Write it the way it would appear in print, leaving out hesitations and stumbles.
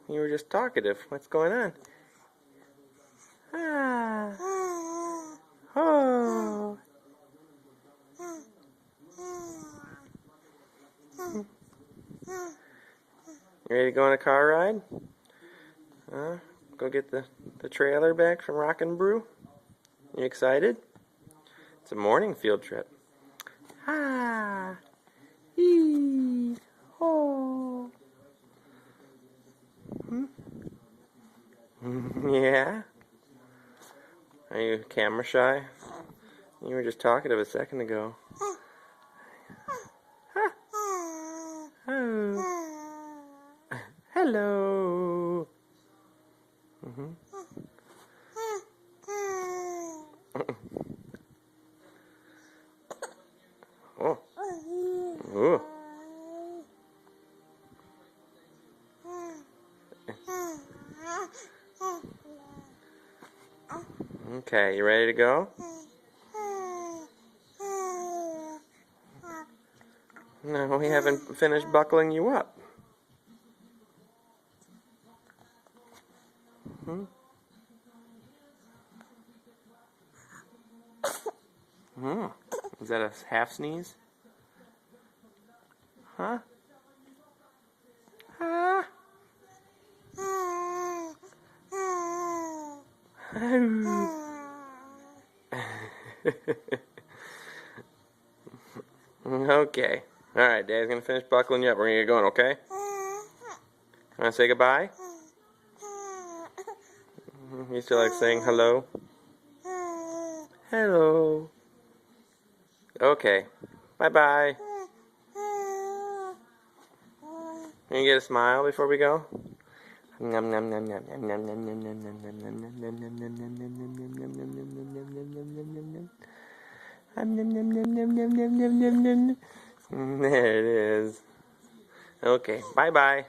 You were just talkative. What's going on? Ah. Oh. You ready to go on a car ride? Go get the trailer back from Rockin' Brew? You excited? It's a morning field trip. Ah. Ee. Oh. Yeah? Are you camera shy? You were just talkative a second ago. Oh. Hello. Oh. Ooh. Okay, you ready to go? No, we haven't finished buckling you up. Is that a half sneeze? Huh? Huh? Okay. Alright, Dad's gonna finish buckling you up. We're gonna get going, okay? Wanna say goodbye? You still like saying hello? Hello. Okay. Bye-bye. Can you get a smile before we go? There it is. Okay, bye-bye.